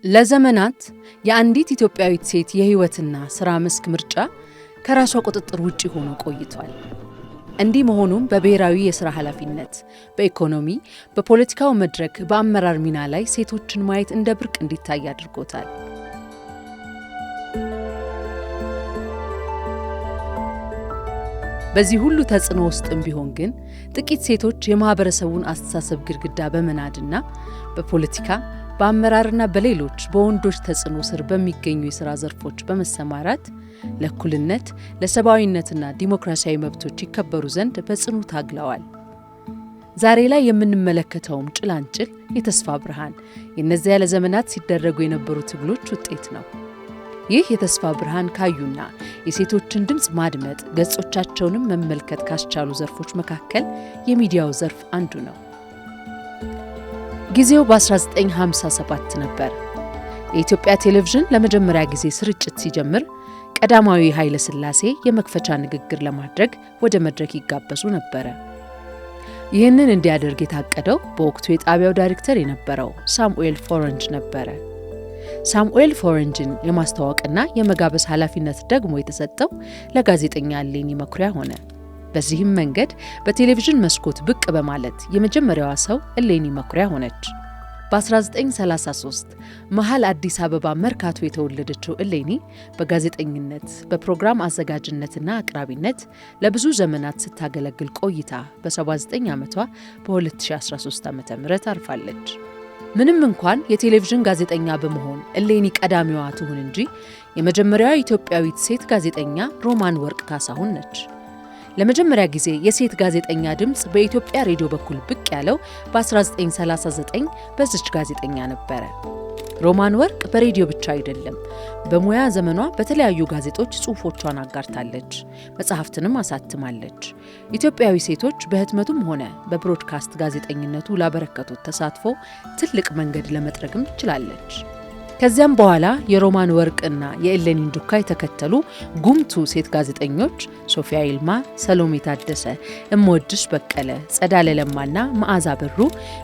ለዘመናት የአንዲት ኢትዮጵያዊት ሴት የህይወትና ስራ መስክ ምርጫ ከራሷ ቁጥጥር ውጪ ሆኖ ቆይቷል። እንዲህ መሆኑም በብሔራዊ የሥራ ኃላፊነት፣ በኢኮኖሚ፣ በፖለቲካው መድረክ፣ በአመራር ሚና ላይ ሴቶችን ማየት እንደ ብርቅ እንዲታይ አድርጎታል። በዚህ ሁሉ ተጽዕኖ ውስጥም ቢሆን ግን ጥቂት ሴቶች የማህበረሰቡን አስተሳሰብ ግድግዳ በመናድና በፖለቲካ በአመራርና በሌሎች በወንዶች ተጽዕኖ ስር በሚገኙ የሥራ ዘርፎች በመሰማራት ለእኩልነት፣ ለሰብአዊነትና ዲሞክራሲያዊ መብቶች ይከበሩ ዘንድ በጽኑ ታግለዋል። ዛሬ ላይ የምንመለከተውም ጭላንጭል የተስፋ ብርሃን የእነዚያ ለዘመናት ሲደረጉ የነበሩ ትግሎች ውጤት ነው። ይህ የተስፋ ብርሃን ካዩና የሴቶችን ድምፅ ማድመጥ ገጾቻቸውንም መመልከት ካስቻሉ ዘርፎች መካከል የሚዲያው ዘርፍ አንዱ ነው። ጊዜው በ1957 ነበር። የኢትዮጵያ ቴሌቪዥን ለመጀመሪያ ጊዜ ስርጭት ሲጀምር ቀዳማዊ ኃይለ ሥላሴ የመክፈቻ ንግግር ለማድረግ ወደ መድረክ ይጋበዙ ነበረ። ይህንን እንዲያደርግ የታቀደው በወቅቱ የጣቢያው ዳይሬክተር የነበረው ሳሙኤል ፎረንጅ ነበረ። ሳሙኤል ፎረንጅን የማስተዋወቅና የመጋበዝ ኃላፊነት ደግሞ የተሰጠው ለጋዜጠኛ እሌኒ መኩሪያ ሆነ። በዚህም መንገድ በቴሌቪዥን መስኮት ብቅ በማለት የመጀመሪያዋ ሰው እሌኒ መኩሪያ ሆነች። በ1933 መሃል አዲስ አበባ መርካቶ የተወለደችው እሌኒ በጋዜጠኝነት በፕሮግራም አዘጋጅነትና አቅራቢነት ለብዙ ዘመናት ስታገለግል ቆይታ በ79 ዓመቷ በ2013 ዓ.ም አርፋለች። ምንም እንኳን የቴሌቪዥን ጋዜጠኛ በመሆን እሌኒ ቀዳሚዋ ትሁን እንጂ የመጀመሪያዋ ኢትዮጵያዊት ሴት ጋዜጠኛ ሮማን ወርቅ ካሳሁን ነች። ለመጀመሪያ ጊዜ የሴት ጋዜጠኛ ድምፅ በኢትዮጵያ ሬዲዮ በኩል ብቅ ያለው በ1939 በዚች ጋዜጠኛ ነበረ። ሮማን ወርቅ በሬዲዮ ብቻ አይደለም፣ በሙያ ዘመኗ በተለያዩ ጋዜጦች ጽሑፎቿን አጋርታለች፣ መጽሐፍትንም አሳትማለች። ኢትዮጵያዊ ሴቶች በህትመቱም ሆነ በብሮድካስት ጋዜጠኝነቱ ላበረከቱት ተሳትፎ ትልቅ መንገድ ለመጥረግም ችላለች። ከዚያም በኋላ የሮማን ወርቅና የእሌኒን ዱካ የተከተሉ ጉምቱ ሴት ጋዜጠኞች ሶፊያ ይልማ፣ ሰሎሜ ታደሰ፣ እምወድሽ በቀለ፣ ጸዳለ ለማና መዓዛ ብሩ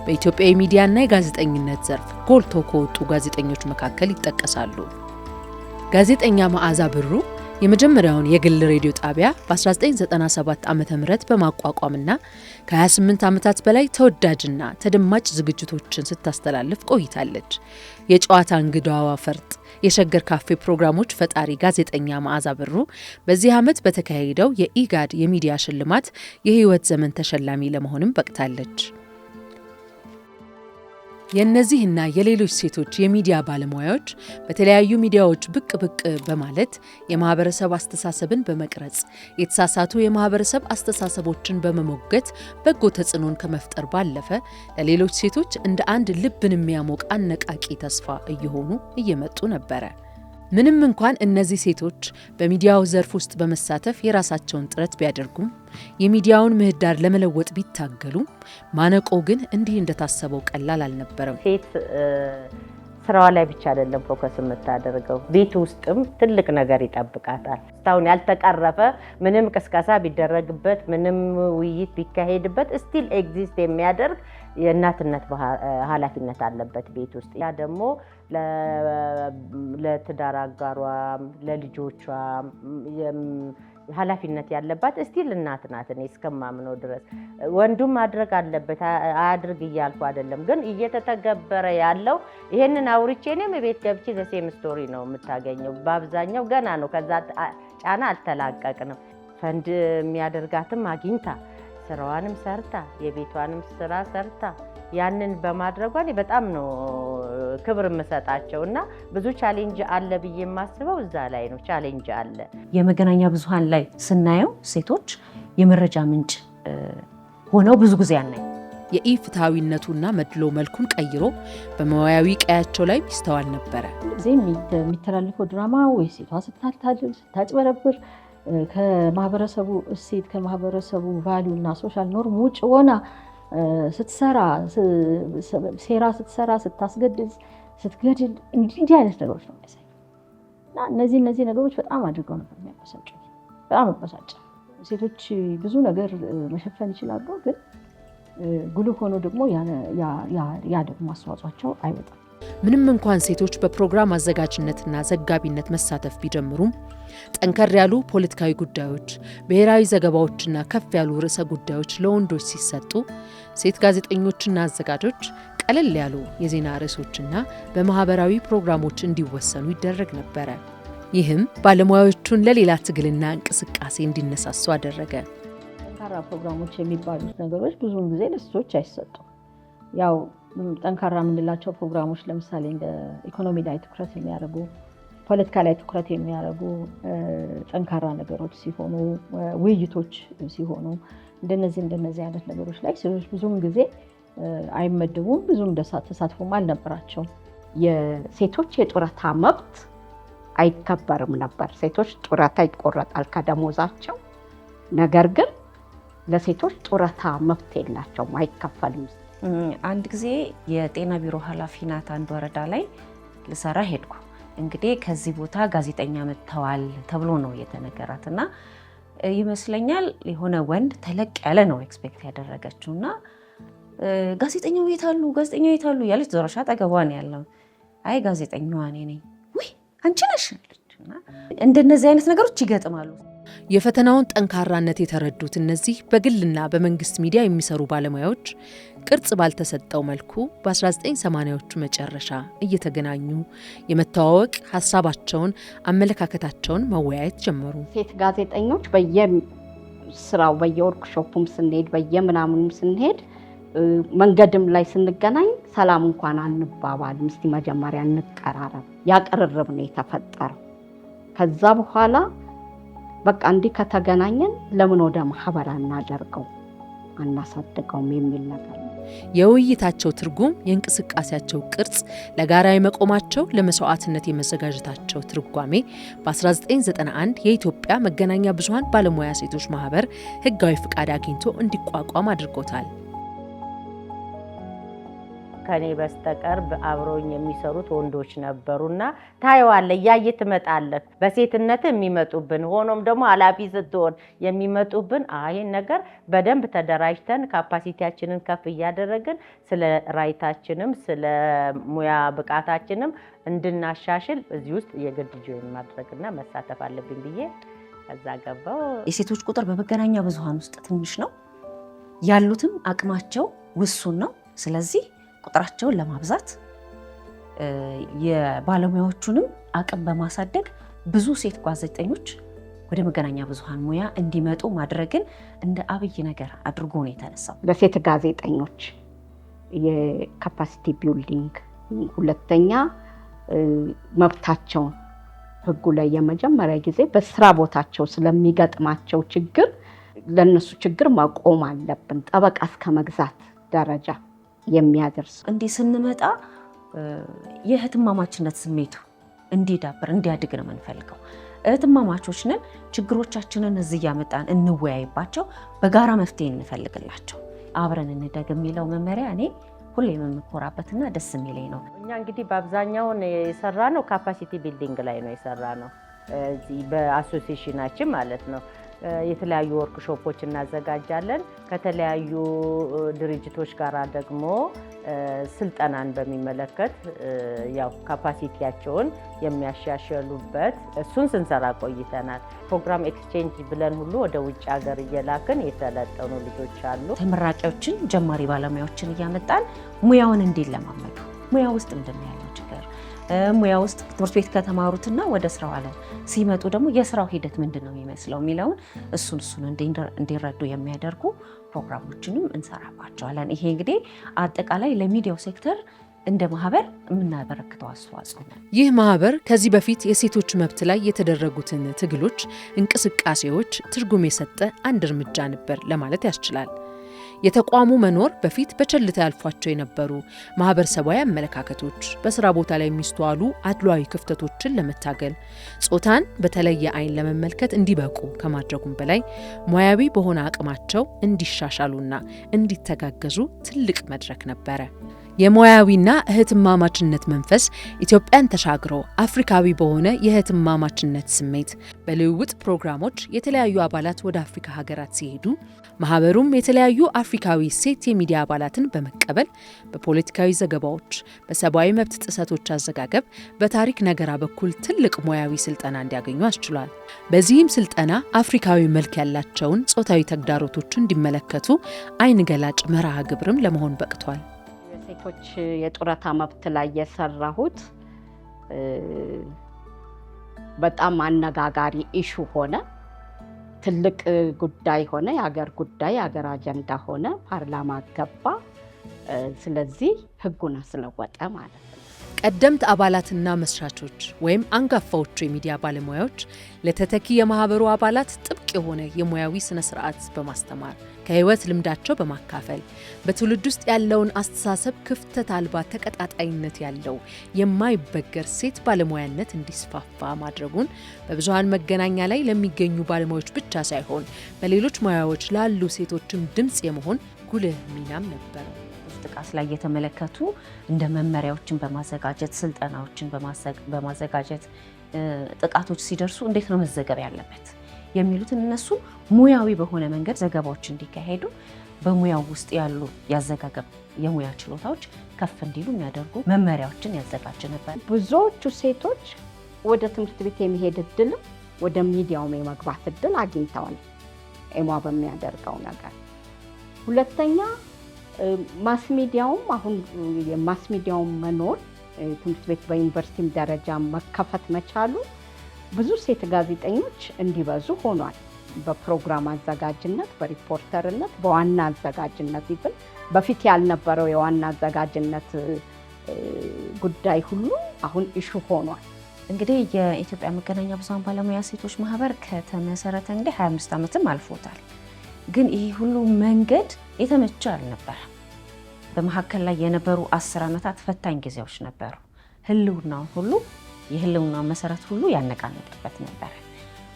በኢትዮጵያ የሚዲያና የጋዜጠኝነት ዘርፍ ጎልቶ ከወጡ ጋዜጠኞች መካከል ይጠቀሳሉ። ጋዜጠኛ መዓዛ ብሩ የመጀመሪያውን የግል ሬዲዮ ጣቢያ በ1997 ዓ.ም በማቋቋምና ከ28 ዓመታት በላይ ተወዳጅና ተደማጭ ዝግጅቶችን ስታስተላልፍ ቆይታለች። የጨዋታ እንግዳዋ ፈርጥ የሸገር ካፌ ፕሮግራሞች ፈጣሪ ጋዜጠኛ መዓዛ ብሩ በዚህ ዓመት በተካሄደው የኢጋድ የሚዲያ ሽልማት የህይወት ዘመን ተሸላሚ ለመሆንም በቅታለች። የእነዚህና የሌሎች ሴቶች የሚዲያ ባለሙያዎች በተለያዩ ሚዲያዎች ብቅ በማለት የማህበረሰብ አስተሳሰብን በመቅረጽ የተሳሳቱ የማህበረሰብ አስተሳሰቦችን በመሞገት በጎ ተጽዕኖን ከመፍጠር ባለፈ ለሌሎች ሴቶች እንደ አንድ ልብን የሚያሞቅ አነቃቂ ተስፋ እየሆኑ እየመጡ ነበረ። ምንም እንኳን እነዚህ ሴቶች በሚዲያው ዘርፍ ውስጥ በመሳተፍ የራሳቸውን ጥረት ቢያደርጉም የሚዲያውን ምህዳር ለመለወጥ ቢታገሉ ማነቆ ግን እንዲህ እንደታሰበው ቀላል አልነበረም። ሴት ስራዋ ላይ ብቻ አይደለም ፎከስ የምታደርገው፣ ቤት ውስጥም ትልቅ ነገር ይጠብቃታል። እስካሁን ያልተቀረፈ ምንም ቅስቀሳ ቢደረግበት ምንም ውይይት ቢካሄድበት ስቲል ኤግዚስት የሚያደርግ የእናትነት ኃላፊነት አለበት ቤት ውስጥ። ያ ደግሞ ለትዳር አጋሯም ለልጆቿም ኃላፊነት ያለባት ስቲል እናት ናት። እኔ እስከማምነው ድረስ ወንዱም ማድረግ አለበት አያድርግ እያልኩ አይደለም፣ ግን እየተተገበረ ያለው ይሄንን አውርቼ እኔም ቤት ገብቼ ዘሴም ስቶሪ ነው የምታገኘው። በአብዛኛው ገና ነው፣ ከዛ ጫና አልተላቀቅንም። ፈንድ የሚያደርጋትም አግኝታ ስራዋንም ሰርታ የቤቷንም ስራ ሰርታ ያንን በማድረጓ በጣም ነው ክብር የምሰጣቸውና ብዙ ቻሌንጅ አለ ብዬ የማስበው እዛ ላይ ነው። ቻሌንጅ አለ። የመገናኛ ብዙሃን ላይ ስናየው ሴቶች የመረጃ ምንጭ ሆነው ብዙ ጊዜ ያናይ የኢፍትሃዊነቱና መድሎ መልኩን ቀይሮ በመዋያዊ ቀያቸው ላይ ይስተዋል ነበረ። እዚህም የሚተላለፈው ድራማ ወይ ሴቷ ስታታልል ስታጭበረብር ከማህበረሰቡ እሴት ከማህበረሰቡ ቫልዩ እና ሶሻል ኖርም ውጭ ሆና ስትሰራ ሴራ ስትሰራ ስታስገድል ስትገድል እንዲህ አይነት ነገሮች ነው የሚያሳየው። እና እነዚህ ነገሮች በጣም አድርገው ነበር የሚያበሳጨው። በጣም አበሳጨ። ሴቶች ብዙ ነገር መሸፈን ይችላሉ፣ ግን ጉልህ ሆኖ ደግሞ ያ ደግሞ አስተዋጽኦአቸው አይወጣም። ምንም እንኳን ሴቶች በፕሮግራም አዘጋጅነትና ዘጋቢነት መሳተፍ ቢጀምሩም ጠንከር ያሉ ፖለቲካዊ ጉዳዮች፣ ብሔራዊ ዘገባዎችና ከፍ ያሉ ርዕሰ ጉዳዮች ለወንዶች ሲሰጡ ሴት ጋዜጠኞችና አዘጋጆች ቀለል ያሉ የዜና ርዕሶችና በማህበራዊ ፕሮግራሞች እንዲወሰኑ ይደረግ ነበረ። ይህም ባለሙያዎቹን ለሌላ ትግልና እንቅስቃሴ እንዲነሳሱ አደረገ። ጠንካራ ፕሮግራሞች የሚባሉት ነገሮች ብዙውን ጊዜ ለሴቶች አይሰጡም። ያው ጠንካራ የምንላቸው ፕሮግራሞች ለምሳሌ እንደ ኢኮኖሚ ላይ ትኩረት የሚያደርጉ፣ ፖለቲካ ላይ ትኩረት የሚያደርጉ ጠንካራ ነገሮች ሲሆኑ፣ ውይይቶች ሲሆኑ እንደነዚህ አይነት ነገሮች ላይ ሴቶች ብዙውን ጊዜ አይመደቡም። ብዙም ተሳትፎም አልነበራቸውም። የሴቶች የጡረታ መብት አይከበርም ነበር። ሴቶች ጡረታ ይቆረጣል ከደሞዛቸው። ነገር ግን ለሴቶች ጡረታ መብት የላቸውም፣ አይከፈልም። አንድ ጊዜ የጤና ቢሮ ኃላፊ ናት አንድ ወረዳ ላይ ልሰራ ሄድኩ። እንግዲህ ከዚህ ቦታ ጋዜጠኛ መጥተዋል ተብሎ ነው የተነገራት እና ይመስለኛል የሆነ ወንድ ተለቅ ያለ ነው ኤክስፔክት ያደረገችው እና ጋዜጠኛው የታሉ ያለች ዞራሻ አጠገቧ ነው ያለው። አይ ጋዜጠኛዋ እኔ ነኝ። ውይ አንቺ ነሽ አለችና እንደነዚህ አይነት ነገሮች ይገጥማሉ። የፈተናውን ጠንካራነት የተረዱት እነዚህ በግልና በመንግስት ሚዲያ የሚሰሩ ባለሙያዎች ቅርጽ ባልተሰጠው መልኩ በ1980ዎቹ መጨረሻ እየተገናኙ የመተዋወቅ ሀሳባቸውን፣ አመለካከታቸውን መወያየት ጀመሩ። ሴት ጋዜጠኞች በየስራው በየወርክሾፑም ስንሄድ በየምናምኑም ስንሄድ መንገድም ላይ ስንገናኝ ሰላም እንኳን አንባባልም፣ እስቲ መጀመሪያ እንቀራረብ። ያቀርርብ ነው የተፈጠረው። ከዛ በኋላ በቃ እንዲህ ከተገናኘን ለምን ወደ ማህበር አናሳድገውም የሚል ነገር ነው። የውይይታቸው ትርጉም፣ የእንቅስቃሴያቸው ቅርጽ፣ ለጋራ የመቆማቸው፣ ለመስዋዕትነት የመዘጋጀታቸው ትርጓሜ በ1991 የኢትዮጵያ መገናኛ ብዙሃን ባለሙያ ሴቶች ማህበር ህጋዊ ፍቃድ አግኝቶ እንዲቋቋም አድርጎታል። ከኔ በስተቀር አብረውኝ የሚሰሩት ወንዶች ነበሩና ታየዋለህ፣ እያየህ ትመጣለህ። በሴትነት የሚመጡብን ሆኖም ደግሞ ኃላፊ ስትሆን የሚመጡብን ይሄን ነገር በደንብ ተደራጅተን ካፓሲቲያችንን ከፍ እያደረግን ስለ ራይታችንም ስለ ሙያ ብቃታችንም እንድናሻሽል እዚህ ውስጥ የግድ ጆይን ማድረግና መሳተፍ አለብኝ ብዬ ከዛ ገባው። የሴቶች ቁጥር በመገናኛ ብዙሃን ውስጥ ትንሽ ነው፣ ያሉትም አቅማቸው ውሱን ነው። ስለዚህ ቁጥራቸውን ለማብዛት የባለሙያዎቹንም አቅም በማሳደግ ብዙ ሴት ጋዜጠኞች ወደ መገናኛ ብዙሃን ሙያ እንዲመጡ ማድረግን እንደ አብይ ነገር አድርጎ ነው የተነሳው። ለሴት ጋዜጠኞች የካፓሲቲ ቢልዲንግ፣ ሁለተኛ መብታቸውን ህጉ ላይ የመጀመሪያ ጊዜ በስራ ቦታቸው ስለሚገጥማቸው ችግር ለነሱ ችግር መቆም አለብን፣ ጠበቃ እስከ መግዛት ደረጃ የሚያደርስ እንዲህ ስንመጣ የእህትማማችነት ስሜቱ እንዲዳብር እንዲያድግ ነው የምንፈልገው። እህትማማቾች ነን። ችግሮቻችንን እዚህ እያመጣን እንወያይባቸው፣ በጋራ መፍትሄ እንፈልግላቸው፣ አብረን እንደግ የሚለው መመሪያ እኔ ሁሌም የምኮራበትና ደስ የሚለኝ ነው። እኛ እንግዲህ በአብዛኛውን የሰራነው ካፓሲቲ ቢልዲንግ ላይ ነው የሰራነው፣ እዚህ በአሶሲዬሽናችን ማለት ነው። የተለያዩ ወርክሾፖች እናዘጋጃለን። ከተለያዩ ድርጅቶች ጋር ደግሞ ስልጠናን በሚመለከት ያው ካፓሲቲያቸውን የሚያሻሽሉበት እሱን ስንሰራ ቆይተናል። ፕሮግራም ኤክስቼንጅ ብለን ሁሉ ወደ ውጭ ሀገር እየላክን የሰለጠኑ ልጆች አሉ። ተመራቂዎችን፣ ጀማሪ ባለሙያዎችን እያመጣን ሙያውን እንዲለማመዱ፣ ሙያ ውስጥ ምንድን ነው ያለው ችግር፣ ሙያ ውስጥ ትምህርት ቤት ከተማሩትና ወደ ስራው ዓለም ሲመጡ ደግሞ የስራው ሂደት ምንድን ነው የሚመስለው የሚለውን እሱን እንዲረዱ የሚያደርጉ ፕሮግራሞችንም እንሰራባቸዋለን። ይሄ እንግዲህ አጠቃላይ ለሚዲያው ሴክተር እንደ ማህበር የምናበረክተው አስተዋጽኦ ነው። ይህ ማህበር ከዚህ በፊት የሴቶች መብት ላይ የተደረጉትን ትግሎች፣ እንቅስቃሴዎች ትርጉም የሰጠ አንድ እርምጃ ነበር ለማለት ያስችላል። የተቋሙ መኖር በፊት በቸልታ ያልፏቸው የነበሩ ማህበረሰባዊ አመለካከቶች፣ በስራ ቦታ ላይ የሚስተዋሉ አድሏዊ ክፍተቶችን ለመታገል፣ ጾታን በተለየ አይን ለመመልከት እንዲበቁ ከማድረጉም በላይ ሙያዊ በሆነ አቅማቸው እንዲሻሻሉና እንዲተጋገዙ ትልቅ መድረክ ነበረ። የሙያዊና እህትማማችነት መንፈስ ኢትዮጵያን ተሻግሮ አፍሪካዊ በሆነ የእህትማማችነት ስሜት በልውውጥ ፕሮግራሞች የተለያዩ አባላት ወደ አፍሪካ ሀገራት ሲሄዱ ማህበሩም የተለያዩ አፍሪካዊ ሴት የሚዲያ አባላትን በመቀበል በፖለቲካዊ ዘገባዎች፣ በሰብአዊ መብት ጥሰቶች አዘጋገብ፣ በታሪክ ነገራ በኩል ትልቅ ሙያዊ ስልጠና እንዲያገኙ አስችሏል። በዚህም ስልጠና አፍሪካዊ መልክ ያላቸውን ጾታዊ ተግዳሮቶች እንዲመለከቱ አይን ገላጭ መርሃ ግብርም ለመሆን በቅቷል። ሴቶች የጡረታ መብት ላይ የሰራሁት በጣም አነጋጋሪ ኢሹ ሆነ። ትልቅ ጉዳይ ሆነ። የሀገር ጉዳይ፣ የሀገር አጀንዳ ሆነ። ፓርላማ ገባ። ስለዚህ ህጉን አስለወጠ ማለት ነው። ቀደምት አባላትና መስራቾች ወይም አንጋፋዎቹ የሚዲያ ባለሙያዎች ለተተኪ የማህበሩ አባላት ጥብቅ የሆነ የሙያዊ ስነ ስርዓት በማስተማር ከህይወት ልምዳቸው በማካፈል በትውልድ ውስጥ ያለውን አስተሳሰብ ክፍተት አልባ ተቀጣጣይነት ያለው የማይበገር ሴት ባለሙያነት እንዲስፋፋ ማድረጉን በብዙሃን መገናኛ ላይ ለሚገኙ ባለሙያዎች ብቻ ሳይሆን በሌሎች ሙያዎች ላሉ ሴቶችም ድምጽ የመሆን ጉልህ ሚናም ነበር። ጥቃት ላይ የተመለከቱ እንደ መመሪያዎችን በማዘጋጀት ስልጠናዎችን በማዘጋጀት ጥቃቶች ሲደርሱ እንዴት ነው መዘገብ ያለበት የሚሉትን እነሱ ሙያዊ በሆነ መንገድ ዘገባዎች እንዲካሄዱ በሙያው ውስጥ ያሉ ያዘጋገብ የሙያ ችሎታዎች ከፍ እንዲሉ የሚያደርጉ መመሪያዎችን ያዘጋጅ ነበር። ብዙዎቹ ሴቶች ወደ ትምህርት ቤት የመሄድ እድልም ወደ ሚዲያውም የመግባት እድል አግኝተዋል ኤሟ በሚያደርገው ነገር። ሁለተኛ ማስ ሚዲያውም አሁን የማስ ሚዲያውም መኖር ትምህርት ቤት በዩኒቨርሲቲም ደረጃ መከፈት መቻሉ ብዙ ሴት ጋዜጠኞች እንዲበዙ ሆኗል። በፕሮግራም አዘጋጅነት፣ በሪፖርተርነት፣ በዋና አዘጋጅነት ይብል በፊት ያልነበረው የዋና አዘጋጅነት ጉዳይ ሁሉ አሁን ኢሹ ሆኗል። እንግዲህ የኢትዮጵያ መገናኛ ብዙሃን ባለሙያ ሴቶች ማህበር ከተመሰረተ እንግዲህ 25 ዓመትም አልፎታል። ግን ይህ ሁሉ መንገድ የተመቸ አልነበረም። በመካከል ላይ የነበሩ 10 ዓመታት ፈታኝ ጊዜዎች ነበሩ። ህልውናው ሁሉ የህልውናው መሰረት ሁሉ ያነቃነቀበት ነበር።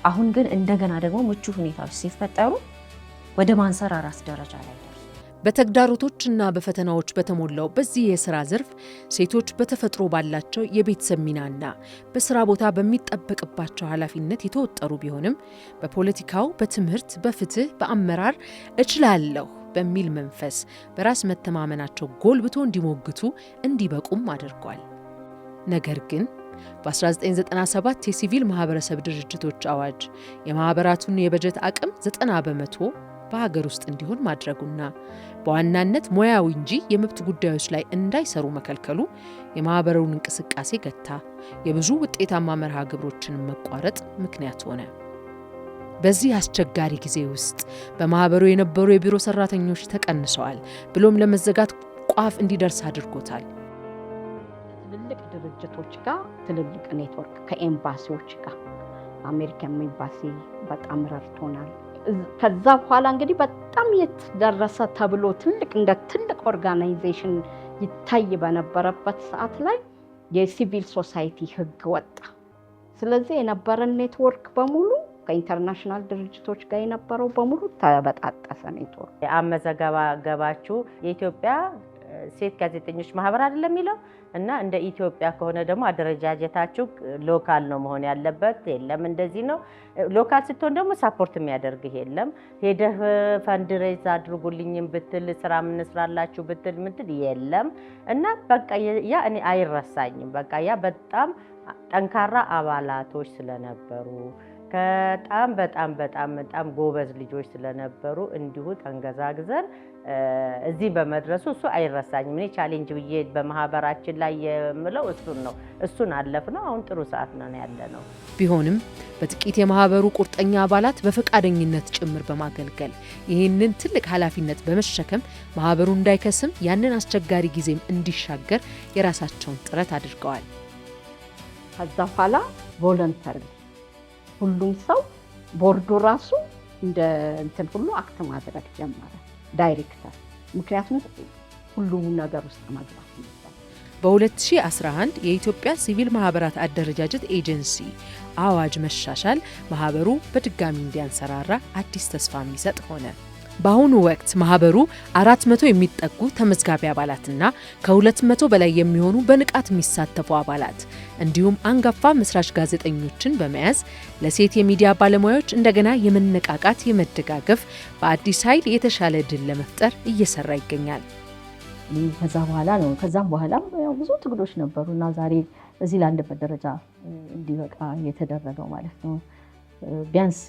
አሁን ግን እንደገና ደግሞ ምቹ ሁኔታዎች ሲፈጠሩ ወደ ማንሰራራት ደረጃ ላይ ደርሱ። በተግዳሮቶችና በፈተናዎች በተሞላው በዚህ የሥራ ዘርፍ ሴቶች በተፈጥሮ ባላቸው የቤተሰብ ሚናና በሥራ ቦታ በሚጠበቅባቸው ኃላፊነት የተወጠሩ ቢሆንም በፖለቲካው፣ በትምህርት፣ በፍትህ፣ በአመራር እችላለሁ በሚል መንፈስ በራስ መተማመናቸው ጎልብቶ እንዲሞግቱ እንዲበቁም አድርጓል። ነገር ግን በ1997 የሲቪል ማህበረሰብ ድርጅቶች አዋጅ የማህበራቱን የበጀት አቅም 90% በሀገር ውስጥ እንዲሆን ማድረጉና በዋናነት ሙያዊ እንጂ የመብት ጉዳዮች ላይ እንዳይሰሩ መከልከሉ የማህበሩን እንቅስቃሴ ገታ፣ የብዙ ውጤታማ መርሃ ግብሮችን መቋረጥ ምክንያት ሆነ። በዚህ አስቸጋሪ ጊዜ ውስጥ በማህበሩ የነበሩ የቢሮ ሰራተኞች ተቀንሰዋል፣ ብሎም ለመዘጋት ቋፍ እንዲደርስ አድርጎታል። ትልልቅ ድርጅቶች ጋር ትልልቅ ኔትወርክ ከኤምባሲዎች ጋር አሜሪካን ኤምባሲ በጣም ረድቶናል። ከዛ በኋላ እንግዲህ በጣም የተደረሰ ተብሎ እንደ ትልቅ ኦርጋናይዜሽን ይታይ በነበረበት ሰዓት ላይ የሲቪል ሶሳይቲ ህግ ወጣ። ስለዚህ የነበረን ኔትወርክ በሙሉ ከኢንተርናሽናል ድርጅቶች ጋር የነበረው በሙሉ ተበጣጠሰ። ኔትወርክ አመዘጋባችሁ የኢትዮጵያ ሴት ጋዜጠኞች ማህበር አይደለም የሚለው እና እንደ ኢትዮጵያ ከሆነ ደግሞ አደረጃጀታችሁ ሎካል ነው መሆን ያለበት። የለም እንደዚህ ነው። ሎካል ስትሆን ደግሞ ሳፖርት የሚያደርግ የለም። ሄደህ ፈንድሬዝ አድርጉልኝም ብትል ስራ ምንስራላችሁ ብትል ምትል የለም። እና በቃ ያ እኔ አይረሳኝም። በቃ ያ በጣም ጠንካራ አባላቶች ስለነበሩ በጣም ጎበዝ ልጆች ስለነበሩ እንዲሁ ተንገዛግዘን እዚህ በመድረሱ እሱ አይረሳኝም። እኔ ቻሌንጅ ብዬ በማህበራችን ላይ የምለው እሱን ነው። እሱን አለፍነው። አሁን ጥሩ ሰዓት ነው ያለነው። ቢሆንም በጥቂት የማህበሩ ቁርጠኛ አባላት በፈቃደኝነት ጭምር በማገልገል ይህንን ትልቅ ኃላፊነት በመሸከም ማህበሩ እንዳይከስም ያንን አስቸጋሪ ጊዜም እንዲሻገር የራሳቸውን ጥረት አድርገዋል። ከዛ በኋላ ቮለንተሪ ሁሉም ሰው ቦርዱ ራሱ እንደ እንትን ሁሉ አክት ማድረግ ጀመረ። ዳይሬክተር ምክንያቱም ሁሉም ነገር ውስጥ መግባት ነበር። በ2011 የኢትዮጵያ ሲቪል ማህበራት አደረጃጀት ኤጀንሲ አዋጅ መሻሻል ማህበሩ በድጋሚ እንዲያንሰራራ አዲስ ተስፋ የሚሰጥ ሆነ። በአሁኑ ወቅት ማህበሩ 400 የሚጠጉ ተመዝጋቢ አባላትና ከ200 በላይ የሚሆኑ በንቃት የሚሳተፉ አባላት እንዲሁም አንጋፋ መስራች ጋዜጠኞችን በመያዝ ለሴት የሚዲያ ባለሙያዎች እንደገና የመነቃቃት የመደጋገፍ በአዲስ ኃይል የተሻለ ድል ለመፍጠር እየሰራ ይገኛል። ከዛም በኋላም ብዙ ትግሎች ነበሩና ዛሬ እዚህ ላለበት ደረጃ እንዲበቃ የተደረገው ማለት ነው። ቢያንስ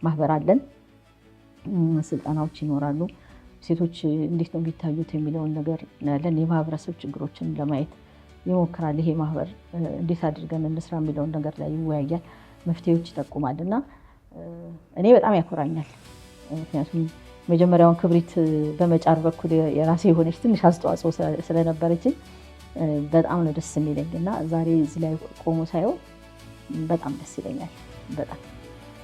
ማህበር አለን፣ ስልጠናዎች ይኖራሉ። ሴቶች እንዴት ነው የሚታዩት የሚለውን ነገር እናያለን። የማህበረሰብ ችግሮችን ለማየት ይሞክራል። ይሄ ማህበር እንዴት አድርገን እንስራ የሚለውን ነገር ላይ ይወያያል፣ መፍትሄዎች ይጠቁማል እና እኔ በጣም ያኮራኛል። ምክንያቱም መጀመሪያውን ክብሪት በመጫር በኩል የራሴ የሆነች ትንሽ አስተዋጽኦ ስለነበረችኝ በጣም ነው ደስ የሚለኝ እና ዛሬ እዚህ ላይ ቆሞ ሳየው በጣም ደስ ይለኛል። በጣም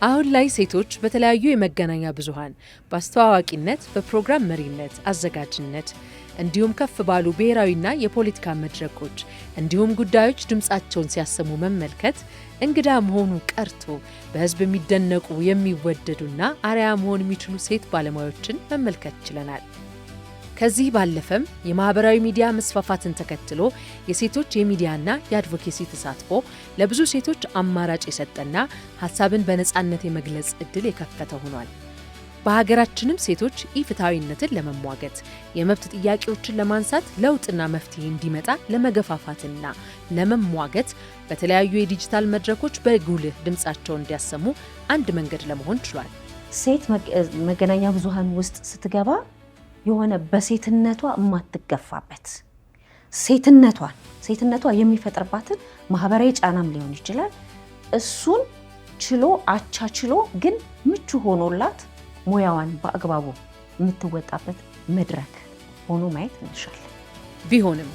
አሁን ላይ ሴቶች በተለያዩ የመገናኛ ብዙሃን በአስተዋዋቂነት፣ በፕሮግራም መሪነት፣ አዘጋጅነት እንዲሁም ከፍ ባሉ ብሔራዊና የፖለቲካ መድረኮች እንዲሁም ጉዳዮች ድምፃቸውን ሲያሰሙ መመልከት እንግዳ መሆኑ ቀርቶ በሕዝብ የሚደነቁ የሚወደዱና አርአያ መሆን የሚችሉ ሴት ባለሙያዎችን መመልከት ችለናል። ከዚህ ባለፈም የማህበራዊ ሚዲያ መስፋፋትን ተከትሎ የሴቶች የሚዲያና የአድቮኬሲ ተሳትፎ ለብዙ ሴቶች አማራጭ የሰጠና ሀሳብን በነፃነት የመግለጽ እድል የከፈተ ሆኗል። በሀገራችንም ሴቶች ኢፍትሐዊነትን ለመሟገት የመብት ጥያቄዎችን ለማንሳት ለውጥና መፍትሄ እንዲመጣ ለመገፋፋትና ለመሟገት በተለያዩ የዲጂታል መድረኮች በጉልህ ድምፃቸውን እንዲያሰሙ አንድ መንገድ ለመሆን ችሏል። ሴት መገናኛ ብዙሃን ውስጥ ስትገባ የሆነ በሴትነቷ የማትገፋበት ሴትነቷ የሚፈጥርባትን ማህበራዊ ጫናም ሊሆን ይችላል። እሱን ችሎ አቻችሎ ግን ምቹ ሆኖላት ሙያዋን በአግባቡ የምትወጣበት መድረክ ሆኖ ማየት እንሻለን። ቢሆንም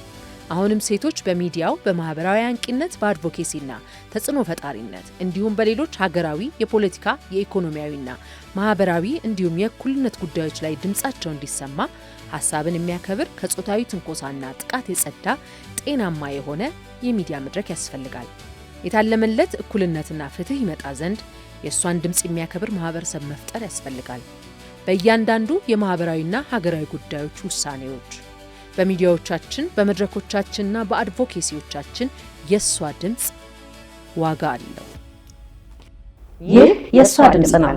አሁንም ሴቶች በሚዲያው በማህበራዊ አንቂነት፣ በአድቮኬሲና ተጽዕኖ ፈጣሪነት እንዲሁም በሌሎች ሀገራዊ የፖለቲካ የኢኮኖሚያዊና ማህበራዊ እንዲሁም የእኩልነት ጉዳዮች ላይ ድምፃቸው እንዲሰማ ሀሳብን የሚያከብር ከጾታዊ ትንኮሳና ጥቃት የጸዳ ጤናማ የሆነ የሚዲያ መድረክ ያስፈልጋል። የታለመለት እኩልነትና ፍትህ ይመጣ ዘንድ የእሷን ድምፅ የሚያከብር ማህበረሰብ መፍጠር ያስፈልጋል። በእያንዳንዱ የማህበራዊና ሀገራዊ ጉዳዮች ውሳኔዎች በሚዲያዎቻችን በመድረኮቻችንና በአድቮኬሲዎቻችን የእሷ ድምፅ ዋጋ አለው። ይህ የእሷ ድምፅ ነው።